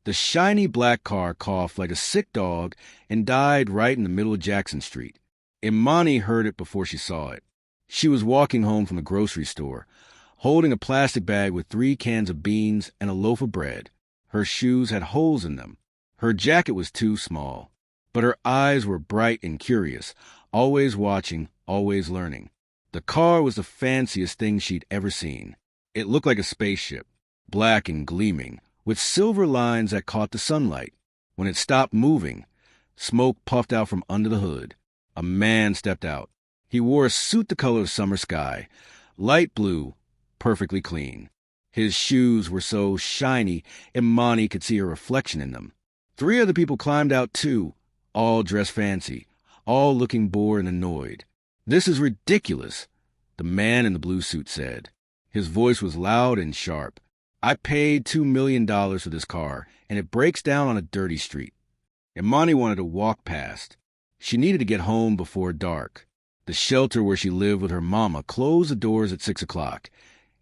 The shiny black car coughed like a sick dog and died right in the middle of Jackson Street. Imani heard it before she saw it. She was walking home from the grocery store, holding a plastic bag with 3 cans of beans and a loaf of bread. Her shoes had holes in them. Her jacket was too small. But her eyes were bright and curious, always watching, always learning. The car was the fanciest thing she'd ever seen. It looked like a spaceship, black and gleaming, with silver lines that caught the sunlight. When it stopped moving, smoke puffed out from under the hood. A man stepped out. He wore a suit the color of summer sky, light blue, perfectly clean. His shoes were so shiny, Imani could see her reflection in them. 3 other people climbed out too, all dressed fancy, all looking bored and annoyed. "This is ridiculous," the man in the blue suit said. His voice was loud and sharp. "I paid $2 million for this car, and it breaks down on a dirty street." Imani wanted to walk past. She needed to get home before dark. The shelter where she lived with her mama closed the doors at 6 o'clock,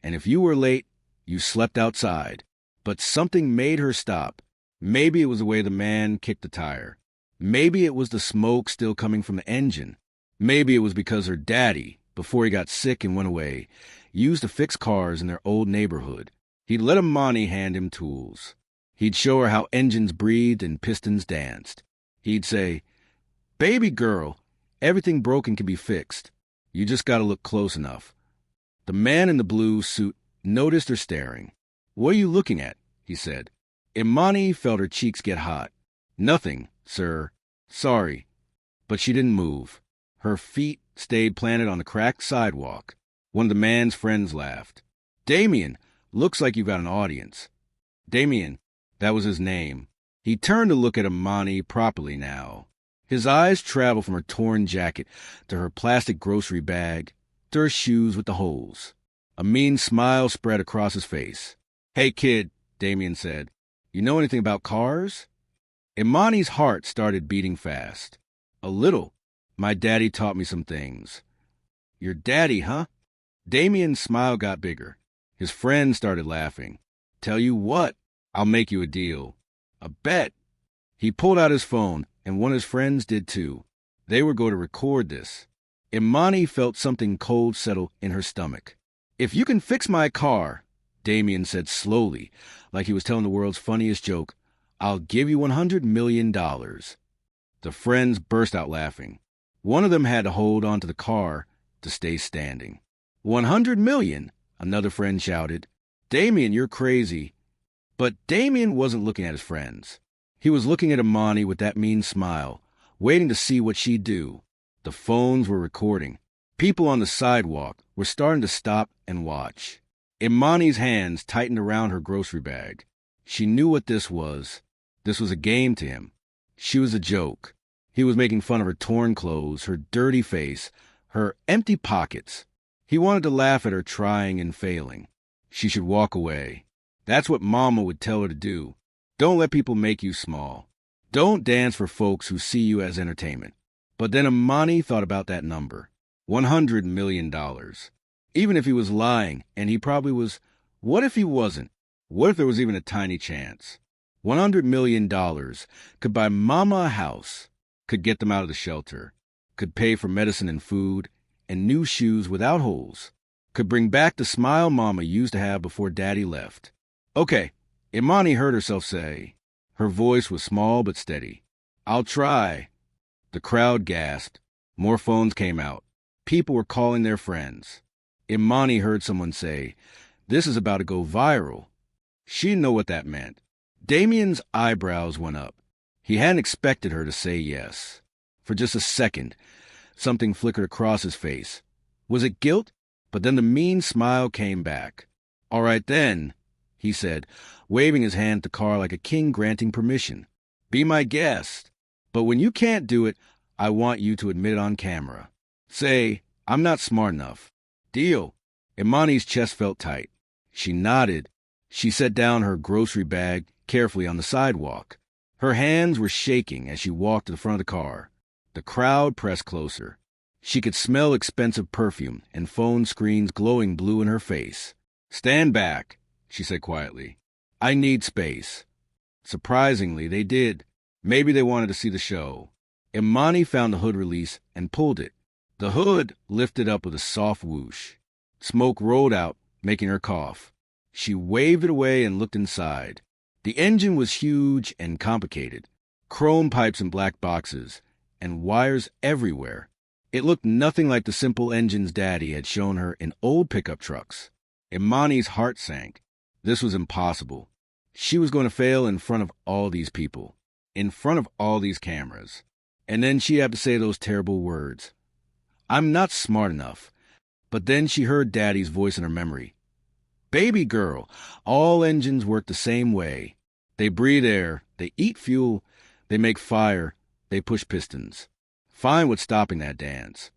and if you were late, you slept outside. But something made her stop. Maybe it was the way the man kicked the tire. Maybe it was the smoke still coming from the engine. Maybe it was because her daddy, before he got sick and went away, used to fix cars in their old neighborhood. He'd let Imani hand him tools. He'd show her how engines breathed and pistons danced. He'd say, "Baby girl, everything broken can be fixed. You just gotta look close enough." The man in the blue suit noticed her staring. "What are you looking at?" he said. Imani felt her cheeks get hot. "Nothing, sir. Sorry." But she didn't move. Her feet stayed planted on the cracked sidewalk. One of the man's friends laughed. "Damien, looks like you've got an audience." Damien, that was his name. He turned to look at Imani properly now. His eyes traveled from her torn jacket to her plastic grocery bag to her shoes with the holes. A mean smile spread across his face. "Hey, kid," Damien said, "you know anything about cars?" Imani's heart started beating fast. "A little. My daddy taught me some things." "Your daddy, huh?" Damien's smile got bigger. His friend started laughing. "Tell you what, I'll make you a deal. A bet." He pulled out his phone, and one of his friends did too. They were going to record this. Imani felt something cold settle in her stomach. "If you can fix my car," Damien said slowly, like he was telling the world's funniest joke, "I'll give you $100 million. The friends burst out laughing. One of them had to hold on to the car to stay standing. $100 million, another friend shouted. "Damien, you're crazy." But Damien wasn't looking at his friends. He was looking at Imani with that mean smile, waiting to see what she'd do. The phones were recording. People on the sidewalk were starting to stop and watch. Imani's hands tightened around her grocery bag. She knew what this was. This was a game to him. She was a joke. He was making fun of her torn clothes, her dirty face, her empty pockets. He wanted to laugh at her trying and failing. She should walk away. That's what Mama would tell her to do. Don't let people make you small. Don't dance for folks who see you as entertainment. But then Imani thought about that number. $100 million. Even if he was lying, and he probably was, what if he wasn't? What if there was even a tiny chance? $100 million could buy Mama a house, could get them out of the shelter, could pay for medicine and food, and new shoes without holes, could bring back the smile Mama used to have before Daddy left. "Okay," Imani heard herself say. Her voice was small but steady. "I'll try." The crowd gasped. More phones came out. People were calling their friends. Imani heard someone say, "This is about to go viral." She didn't know what that meant. Damien's eyebrows went up. He hadn't expected her to say yes. For just a second, something flickered across his face. Was it guilt? But then the mean smile came back. "All right then," he said, waving his hand at the car like a king granting permission. "Be my guest. But when you can't do it, I want you to admit it on camera. Say, I'm not smart enough. Deal?" Imani's chest felt tight. She nodded. She set down her grocery bag carefully on the sidewalk. Her hands were shaking as she walked to the front of the car. The crowd pressed closer. She could smell expensive perfume and phone screens glowing blue in her face. "Stand back," she said quietly. "I need space." Surprisingly, they did. Maybe they wanted to see the show. Imani found the hood release and pulled it. The hood lifted up with a soft whoosh. Smoke rolled out, making her cough. She waved it away and looked inside. The engine was huge and complicated. Chrome pipes in black boxes, and wires everywhere. It looked nothing like the simple engines Daddy had shown her in old pickup trucks. Imani's heart sank. This was impossible. She was going to fail in front of all these people, in front of all these cameras. And then she'd have to say those terrible words. I'm not smart enough. But then she heard Daddy's voice in her memory. Baby girl, all engines work the same way. They breathe air, they eat fuel, they make fire, they push pistons. Find what's stopping that dance.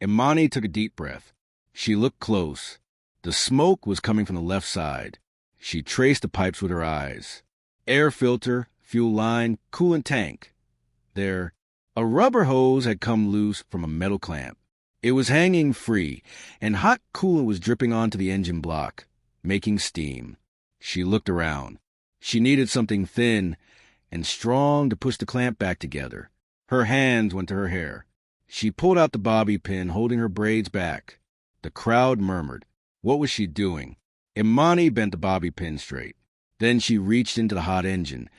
Imani took a deep breath. She looked close. The smoke was coming from the left side. She traced the pipes with her eyes. Air filter, fuel line, coolant tank. There, a rubber hose had come loose from a metal clamp. It was hanging free, and hot coolant was dripping onto the engine block, making steam. She looked around. She needed something thin and strong to push the clamp back together. Her hands went to her hair. She pulled out the bobby pin, holding her braids back. The crowd murmured. What was she doing? Imani bent the bobby pin straight. Then she reached into the hot engine,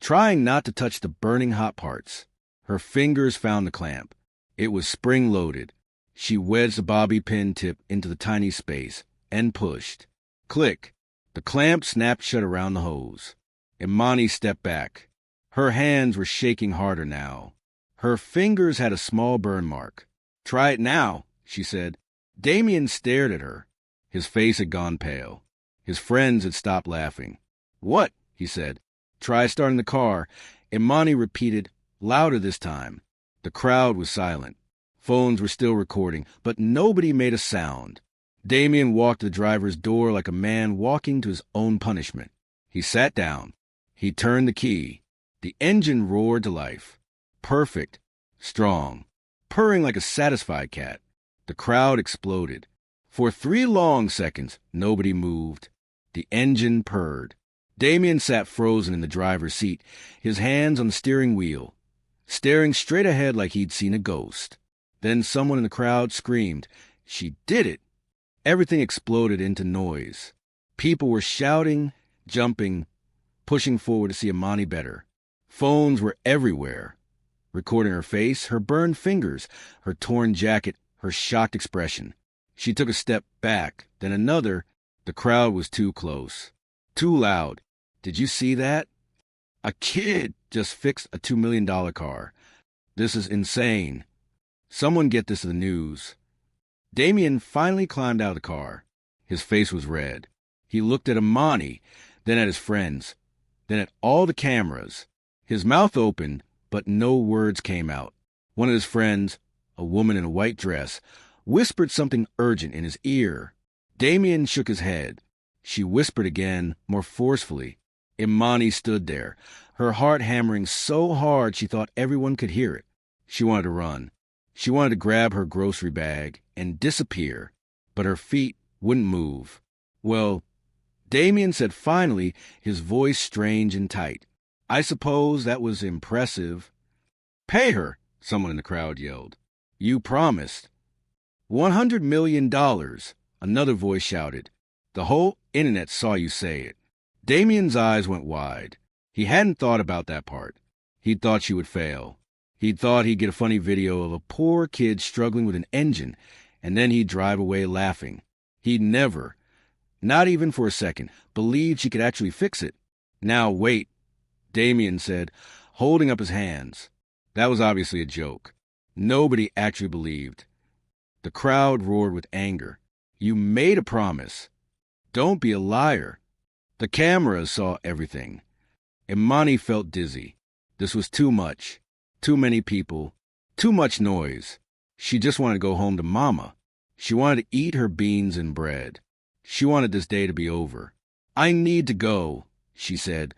trying not to touch the burning hot parts. Her fingers found the clamp. It was spring-loaded. She wedged the bobby pin tip into the tiny space and pushed. Click. The clamp snapped shut around the hose. Imani stepped back. Her hands were shaking harder now. Her fingers had a small burn mark. Try it now, she said. Damien stared at her. His face had gone pale. His friends had stopped laughing. What? He said. Try starting the car. Imani repeated, louder this time. The crowd was silent. Phones were still recording, but nobody made a sound. Damien walked to the driver's door like a man walking to his own punishment. He sat down. He turned the key. The engine roared to life. Perfect. Strong. Purring like a satisfied cat. The crowd exploded. For 3 long seconds, nobody moved. The engine purred. Damien sat frozen in the driver's seat, his hands on the steering wheel, staring straight ahead like he'd seen a ghost. Then someone in the crowd screamed, "She did it!" Everything exploded into noise. People were shouting, jumping, pushing forward to see Imani better. Phones were everywhere, recording her face, her burned fingers, her torn jacket, her shocked expression. She took a step back, then another. The crowd was too close, too loud. Did you see that? A kid just fixed a $2 million car. This is insane. Someone get this to the news. Damien finally climbed out of the car. His face was red. He looked at Imani, then at his friends, then at all the cameras. His mouth opened, but no words came out. One of his friends, a woman in a white dress, whispered something urgent in his ear. Damien shook his head. She whispered again, more forcefully. Imani stood there, her heart hammering so hard she thought everyone could hear it. She wanted to run. She wanted to grab her grocery bag and disappear, but her feet wouldn't move. Well, Damien said finally, his voice strange and tight. I suppose that was impressive. Pay her, someone in the crowd yelled. You promised. $100 million, another voice shouted. The whole internet saw you say it. Damien's eyes went wide. He hadn't thought about that part. He'd thought she would fail. He'd thought he'd get a funny video of a poor kid struggling with an engine, and then he'd drive away laughing. He'd never, not even for a second, believed she could actually fix it. Now wait, Damien said, holding up his hands. That was obviously a joke. Nobody actually believed. The crowd roared with anger. You made a promise. Don't be a liar. The cameras saw everything. Imani felt dizzy. This was too much. Too many people. Too much noise. She just wanted to go home to Mama. She wanted to eat her beans and bread. She wanted this day to be over. I need to go, she said,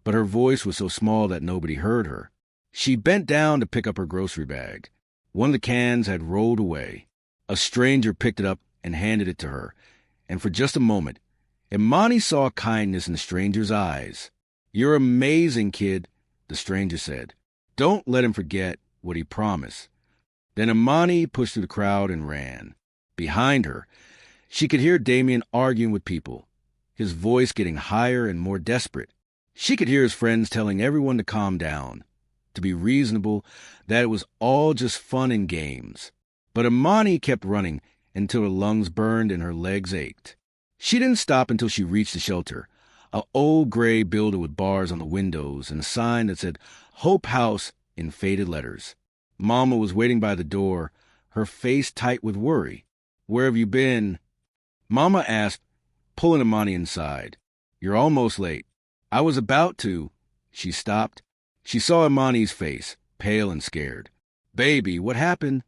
but her voice was so small that nobody heard her. She bent down to pick up her grocery bag. One of the cans had rolled away. A stranger picked it up and handed it to her, and for just a moment, Imani saw kindness in the stranger's eyes. "You're amazing, kid," the stranger said. "Don't let him forget what he promised." Then Imani pushed through the crowd and ran. Behind her, she could hear Damien arguing with people, his voice getting higher and more desperate. She could hear his friends telling everyone to calm down, to be reasonable, that it was all just fun and games. But Imani kept running until her lungs burned and her legs ached. She didn't stop until she reached the shelter, an old gray building with bars on the windows and a sign that said Hope House in faded letters. Mama was waiting by the door, her face tight with worry. "Where have you been?" Mama asked, pulling Imani inside. "You're almost late." "I was about to." She stopped. She saw Imani's face, pale and scared. "Baby, what happened?"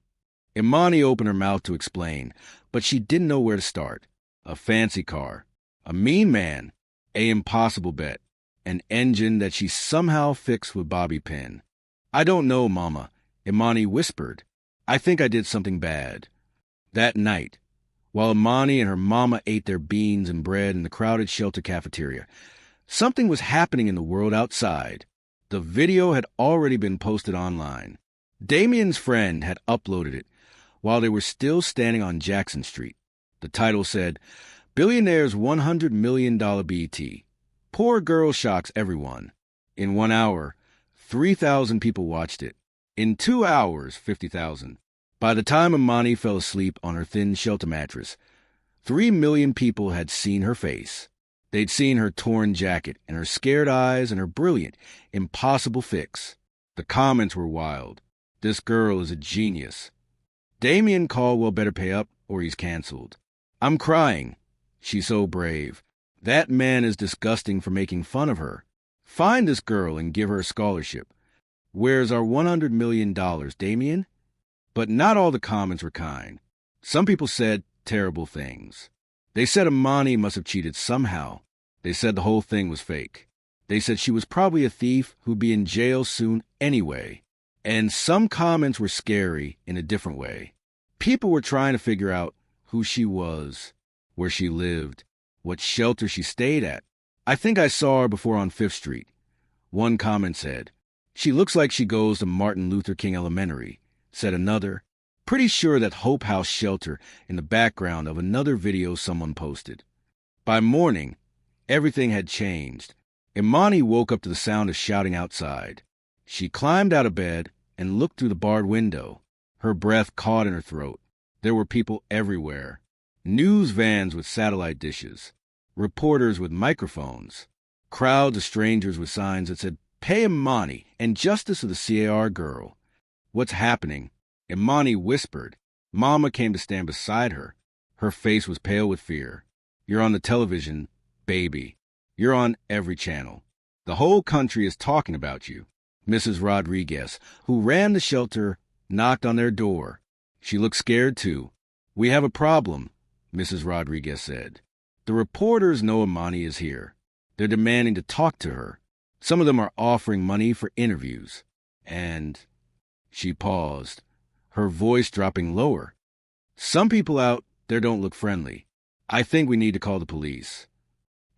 Imani opened her mouth to explain, but she didn't know where to start. A fancy car, a mean man, a impossible bet, an engine that she somehow fixed with bobby pin. "I don't know, Mama," Imani whispered. "I think I did something bad." That night, while Imani and her mama ate their beans and bread in the crowded shelter cafeteria, something was happening in the world outside. The video had already been posted online. Damien's friend had uploaded it while they were still standing on Jackson Street. The title said, "Billionaire's $100 million BT. Poor girl shocks everyone." In 1 hour, 3,000 people watched it. In 2 hours, 50,000. By the time Imani fell asleep on her thin shelter mattress, 3 million people had seen her face. They'd seen her torn jacket and her scared eyes and her brilliant, impossible fix. The comments were wild. "This girl is a genius." "Damien Caldwell better pay up or he's canceled." "I'm crying. She's so brave. That man is disgusting for making fun of her. Find this girl and give her a scholarship. Where's our $100 million, Damien?" But not all the comments were kind. Some people said terrible things. They said Imani must have cheated somehow. They said the whole thing was fake. They said she was probably a thief who'd be in jail soon anyway. And some comments were scary in a different way. People were trying to figure out who she was, where she lived, what shelter she stayed at. "I think I saw her before on 5th Street. One comment said. "She looks like she goes to Martin Luther King Elementary," said another. "Pretty sure that Hope House shelter in the background of another video someone posted." By morning, everything had changed. Imani woke up to the sound of shouting outside. She climbed out of bed and looked through the barred window. Her breath caught in her throat. There were people everywhere. News vans with satellite dishes. Reporters with microphones. Crowds of strangers with signs that said, "Pay Imani and justice to the CAR girl." "What's happening?" Imani whispered. Mama came to stand beside her. Her face was pale with fear. "You're on the television, baby. You're on every channel. The whole country is talking about you." Mrs. Rodriguez, who ran the shelter, knocked on their door. She looked scared, too. "We have a problem," Mrs. Rodriguez said. "The reporters know Imani is here. They're demanding to talk to her. Some of them are offering money for interviews. And..." She paused, her voice dropping lower. "Some people out there don't look friendly. I think we need to call the police."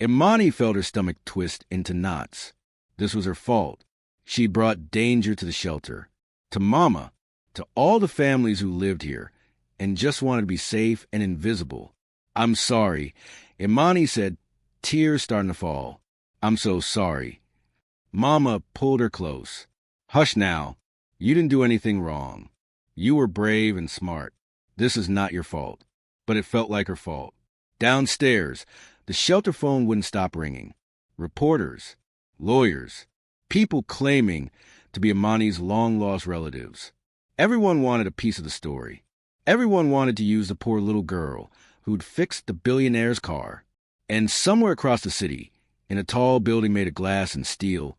Imani felt her stomach twist into knots. This was her fault. She brought danger to the shelter, to Mama, to all the families who lived here, and just wanted to be safe and invisible. "I'm sorry," Imani said, tears starting to fall. "I'm so sorry." Mama pulled her close. "Hush now. You didn't do anything wrong. You were brave and smart. This is not your fault." But it felt like her fault. Downstairs, the shelter phone wouldn't stop ringing. Reporters, lawyers, people claiming to be Imani's long-lost relatives. Everyone wanted a piece of the story. Everyone wanted to use the poor little girl who'd fixed the billionaire's car. And somewhere across the city, in a tall building made of glass and steel,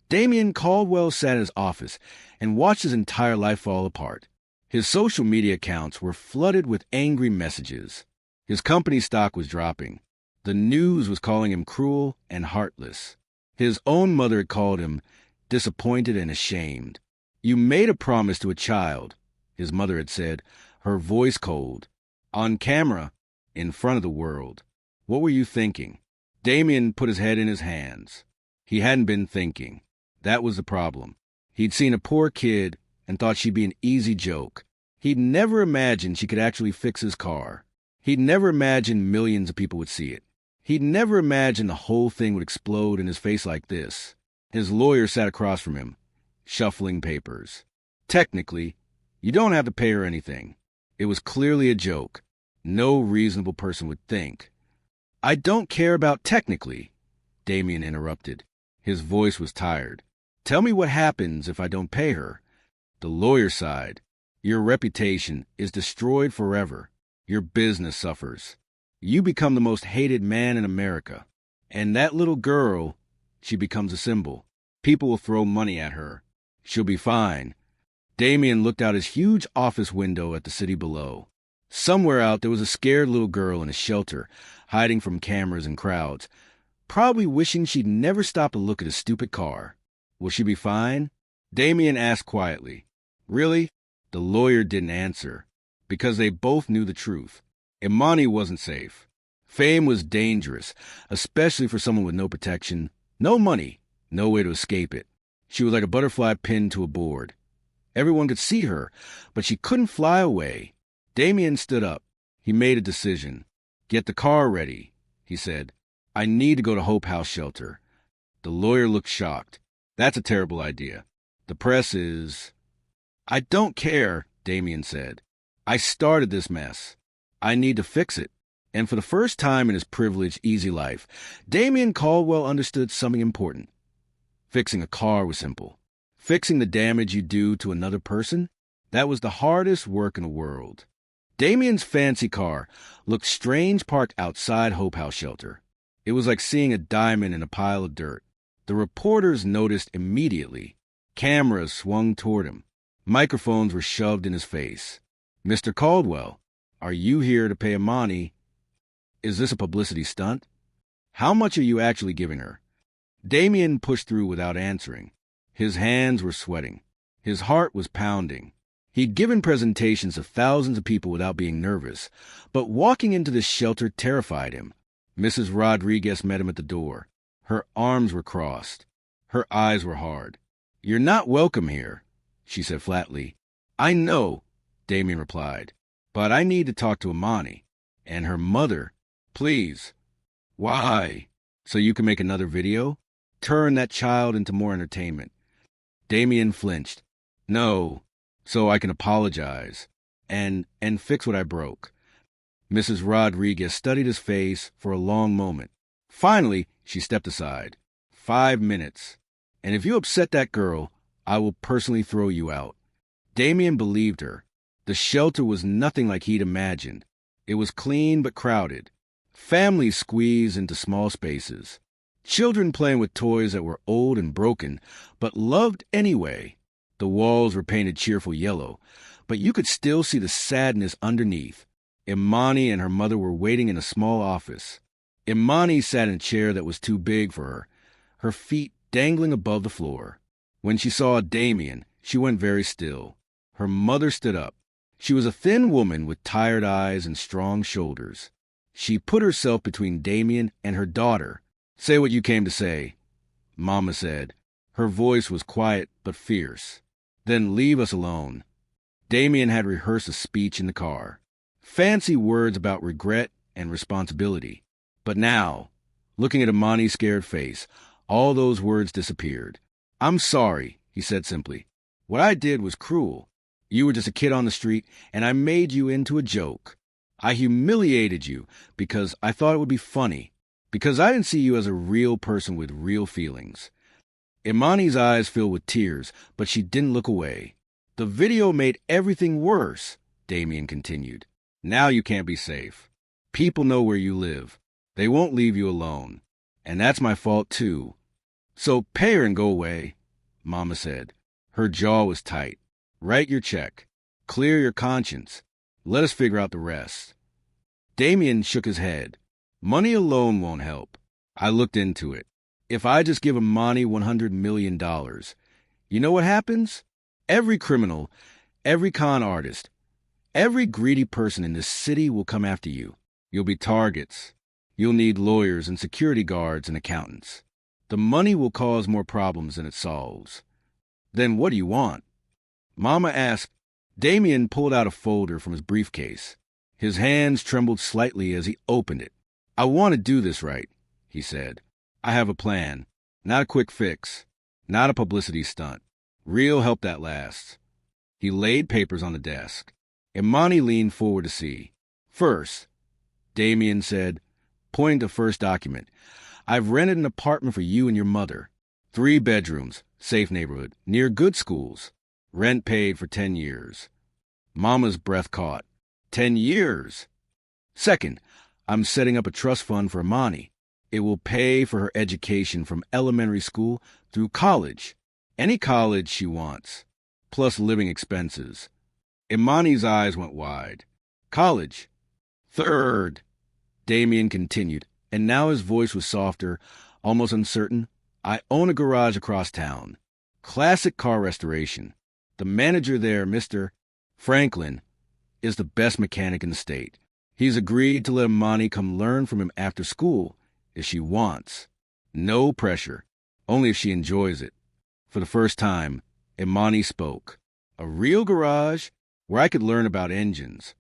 Damien Caldwell sat in his office and watched his entire life fall apart. His social media accounts were flooded with angry messages. His company stock was dropping. The news was calling him cruel and heartless. His own mother had called him disappointed and ashamed. "You made a promise to a child," his mother had said, her voice cold. "On camera, in front of the world. What were you thinking?" Damien put his head in his hands. He hadn't been thinking. That was the problem. He'd seen a poor kid and thought she'd be an easy joke. He'd never imagined she could actually fix his car. He'd never imagined millions of people would see it. He'd never imagined the whole thing would explode in his face like this. His lawyer sat across from him, shuffling papers. Technically, you don't have to pay her anything. It was clearly a joke. No reasonable person would think. I don't care about technically, Damien interrupted. His voice was tired. Tell me what happens if I don't pay her. The lawyer sighed. Your reputation is destroyed forever. Your business suffers. You become the most hated man in America. And that little girl, she becomes a symbol. People will throw money at her. She'll be fine. Damien looked out his huge office window at the city below. Somewhere out there was a scared little girl in a shelter, hiding from cameras and crowds, probably wishing she'd never stopped to look at his stupid car. Will she be fine? Damien asked quietly. Really? The lawyer didn't answer, because they both knew the truth. Imani wasn't safe. Fame was dangerous, especially for someone with no protection, no money, no way to escape it. She was like a butterfly pinned to a board. Everyone could see her, but she couldn't fly away. Damien stood up. He made a decision. Get the car ready, he said. I need to go to Hope House Shelter. The lawyer looked shocked. That's a terrible idea. The press is... I don't care, Damien said. I started this mess. I need to fix it. And for the first time in his privileged, easy life, Damien Caldwell understood something important. Fixing a car was simple. Fixing the damage you do to another person, that was the hardest work in the world. Damien's fancy car looked strange parked outside Hope House Shelter. It was like seeing a diamond in a pile of dirt. The reporters noticed immediately. Cameras swung toward him. Microphones were shoved in his face. Mr. Caldwell, are you here to pay Imani? Is this a publicity stunt? How much are you actually giving her? Damien pushed through without answering. His hands were sweating. His heart was pounding. He'd given presentations to thousands of people without being nervous, but walking into this shelter terrified him. Mrs. Rodriguez met him at the door. Her arms were crossed. Her eyes were hard. You're not welcome here, she said flatly. I know, Damien replied, but I need to talk to Imani. And her mother. Please. Why? So you can make another video? Turn that child into more entertainment. Damien flinched. No, so I can apologize and fix what I broke. Mrs. Rodriguez studied his face for a long moment. Finally, she stepped aside. 5 minutes. And if you upset that girl, I will personally throw you out. Damien believed her. The shelter was nothing like he'd imagined. It was clean but crowded. Families squeezed into small spaces. Children playing with toys that were old and broken, but loved anyway. The walls were painted cheerful yellow, but you could still see the sadness underneath. Imani and her mother were waiting in a small office. Imani sat in a chair that was too big for her, her feet dangling above the floor. When she saw Damien, she went very still. Her mother stood up. She was a thin woman with tired eyes and strong shoulders. She put herself between Damien and her daughter. Say what you came to say, Mama said. Her voice was quiet but fierce. Then leave us alone. Damien had rehearsed a speech in the car. Fancy words about regret and responsibility. But now, looking at Imani's scared face, all those words disappeared. I'm sorry, he said simply. What I did was cruel. You were just a kid on the street, and I made you into a joke. I humiliated you because I thought it would be funny, because I didn't see you as a real person with real feelings. Imani's eyes filled with tears, but she didn't look away. The video made everything worse, Damien continued. Now you can't be safe. People know where you live. They won't leave you alone. And that's my fault, too. So pay her and go away, Mama said. Her jaw was tight. Write your check. Clear your conscience. Let us figure out the rest. Damien shook his head. Money alone won't help. I looked into it. If I just give Imani $100 million, you know what happens? Every criminal, every con artist, every greedy person in this city will come after you. You'll be targets. You'll need lawyers and security guards and accountants. The money will cause more problems than it solves. Then what do you want? Mama asked. Damien pulled out a folder from his briefcase. His hands trembled slightly as he opened it. I want to do this right, he said. I have a plan. Not a quick fix. Not a publicity stunt. Real help that lasts. He laid papers on the desk. Imani leaned forward to see. First, Damien said, pointing to first document, I've rented an apartment for you and your mother. 3 bedrooms, safe neighborhood, near good schools. Rent paid for 10 years. Mama's breath caught. 10 years. Second, I'm setting up a trust fund for Imani. It will pay for her education from elementary school through college. Any college she wants, plus living expenses. Imani's eyes went wide. College. Third, Damien continued, and now his voice was softer, almost uncertain. I own a garage across town. Classic car restoration. The manager there, Mr. Franklin, is the best mechanic in the state. He's agreed to let Imani come learn from him after school if she wants. No pressure, only if she enjoys it. For the first time, Imani spoke. A real garage where I could learn about engines.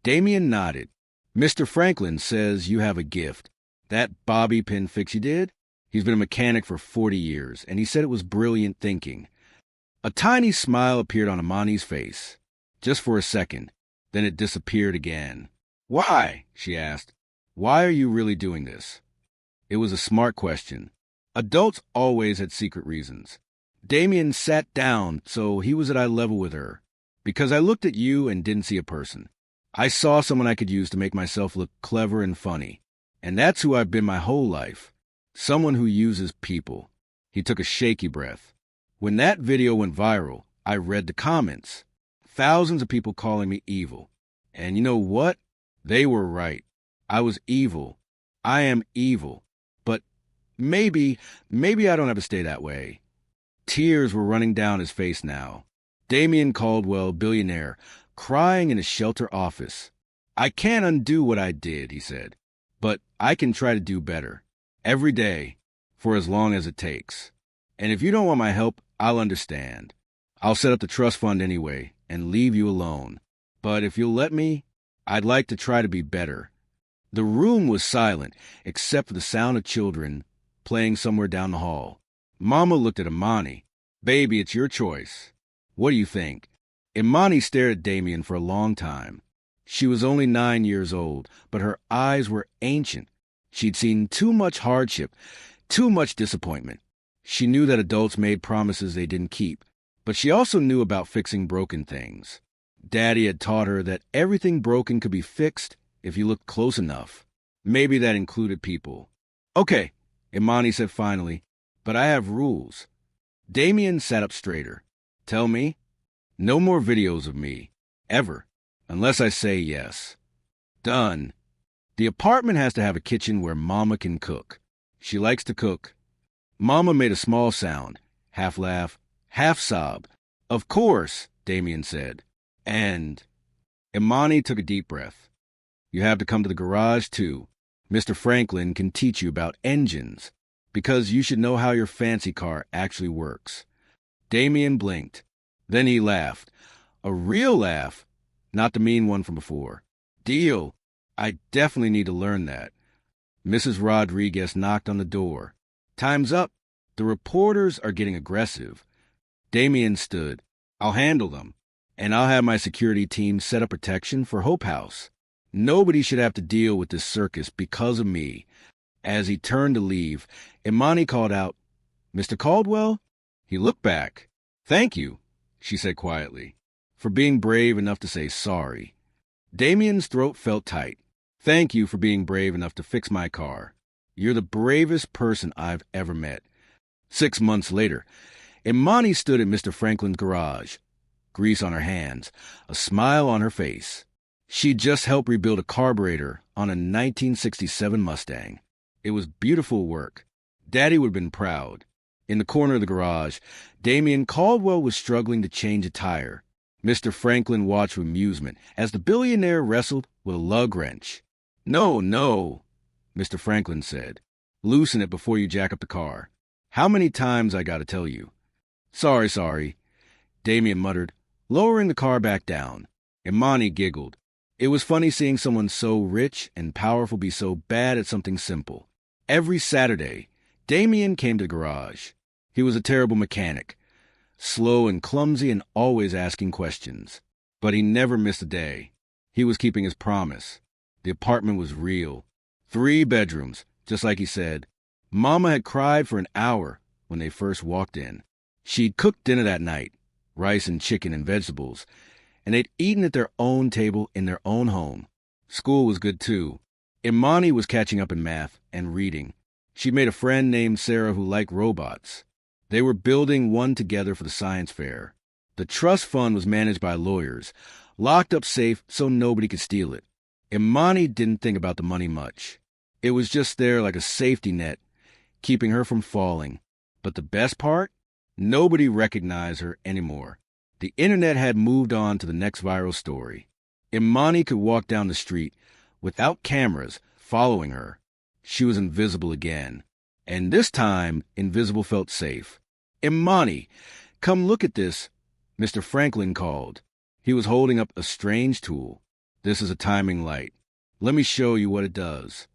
Damien nodded. Mr. Franklin says you have a gift. That bobby pin fix you did? He's been a mechanic for 40 years, and he said it was brilliant thinking. A tiny smile appeared on Imani's face, just for a second. Then it disappeared again. Why? She asked. Why are you really doing this? It was a smart question. Adults always had secret reasons. Damien sat down so he was at eye level with her. Because I looked at you and didn't see a person. I saw someone I could use to make myself look clever and funny. And that's who I've been my whole life. Someone who uses people. He took a shaky breath. When that video went viral, I read the comments. Thousands of people calling me evil. And you know what? They were right. I was evil. I am evil. But maybe I don't have to stay that way. Tears were running down his face now. Damien Caldwell, billionaire, crying in a shelter office. I can't undo what I did, he said. But I can try to do better. Every day. For as long as it takes. And if you don't want my help, I'll understand. I'll set up the trust fund anyway and leave you alone. But if you'll let me, I'd like to try to be better. The room was silent, except for the sound of children playing somewhere down the hall. Mama looked at Imani. Baby, it's your choice. What do you think? Imani stared at Damien for a long time. She was only 9 years old, but her eyes were ancient. She'd seen too much hardship, too much disappointment. She knew that adults made promises they didn't keep, but she also knew about fixing broken things. Daddy had taught her that everything broken could be fixed if you looked close enough. Maybe that included people. Okay, Imani said finally, but I have rules. Damien sat up straighter. Tell me? No more videos of me. Ever. Unless I say yes. Done. The apartment has to have a kitchen where Mama can cook. She likes to cook. Mama made a small sound, half laugh, half sob. Of course, Damien said. And Imani took a deep breath. You have to come to the garage, too. Mr. Franklin can teach you about engines, because you should know how your fancy car actually works. Damien blinked. Then he laughed. A real laugh, not the mean one from before. Deal. I definitely need to learn that. Mrs. Rodriguez knocked on the door. Time's up. The reporters are getting aggressive. Damien stood. I'll handle them. And I'll have my security team set up protection for Hope House. Nobody should have to deal with this circus because of me. As he turned to leave, Imani called out, Mr. Caldwell? He looked back. Thank you, she said quietly, for being brave enough to say sorry. Damien's throat felt tight. Thank you for being brave enough to fix my car. You're the bravest person I've ever met. 6 months later, Imani stood at Mr. Franklin's garage, grease on her hands, a smile on her face. She'd just helped rebuild a carburetor on a 1967 Mustang. It was beautiful work. Daddy would have been proud. In the corner of the garage, Damien Caldwell was struggling to change a tire. Mr. Franklin watched with amusement as the billionaire wrestled with a lug wrench. No, Mr. Franklin said. Loosen it before you jack up the car. How many times I gotta tell you? Sorry, Damien muttered, lowering the car back down. Imani giggled. It was funny seeing someone so rich and powerful be so bad at something simple. Every Saturday, Damien came to the garage. He was a terrible mechanic, slow and clumsy and always asking questions. But he never missed a day. He was keeping his promise. The apartment was real. 3 bedrooms, just like he said. Mama had cried for an hour when they first walked in. She'd cooked dinner that night, rice and chicken and vegetables, and they'd eaten at their own table in their own home. School was good too. Imani was catching up in math and reading. She made a friend named Sarah who liked robots. They were building one together for the science fair. The trust fund was managed by lawyers, locked up safe so nobody could steal it. Imani didn't think about the money much. It was just there like a safety net, keeping her from falling. But the best part? Nobody recognized her anymore. The internet had moved on to the next viral story. Imani could walk down the street without cameras following her. She was invisible again. And this time, invisible felt safe. Imani, come look at this, Mr. Franklin called. He was holding up a strange tool. This is a timing light. Let me show you what it does.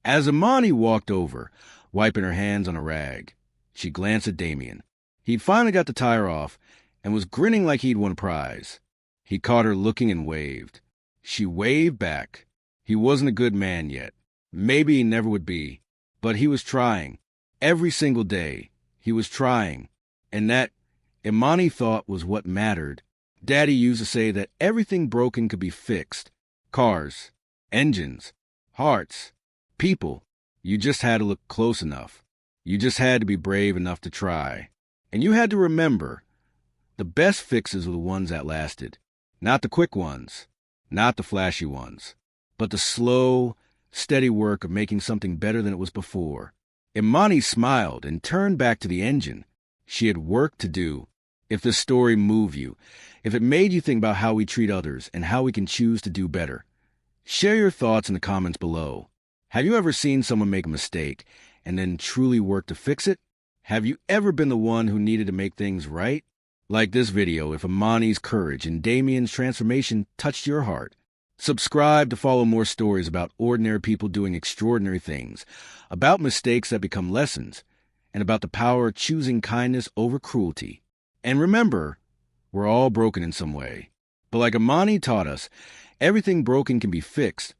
As Imani walked over, wiping her hands on a rag, she glanced at Damien. He'd finally got the tire off and was grinning like he'd won a prize. He caught her looking and waved. She waved back. He wasn't a good man yet. Maybe he never would be. But he was trying. Every single day, he was trying. And that, Imani thought, was what mattered. Daddy used to say that everything broken could be fixed. Cars, engines, hearts, people. You just had to look close enough. You just had to be brave enough to try. And you had to remember, the best fixes were the ones that lasted. Not the quick ones, not the flashy ones, but the slow, steady work of making something better than it was before. Imani smiled and turned back to the engine. She had work to do. If this story moved you, if it made you think about how we treat others and how we can choose to do better, share your thoughts in the comments below. Have you ever seen someone make a mistake and then truly work to fix it? Have you ever been the one who needed to make things right? Like this video if Imani's courage and Damien's transformation touched your heart. Subscribe to follow more stories about ordinary people doing extraordinary things, about mistakes that become lessons, and about the power of choosing kindness over cruelty. And remember, we're all broken in some way. But like Imani taught us, everything broken can be fixed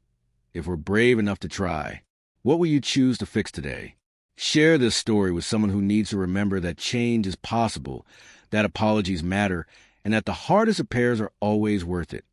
if we're brave enough to try. What will you choose to fix today? Share this story with someone who needs to remember that change is possible, that apologies matter, and that the hardest repairs are always worth it.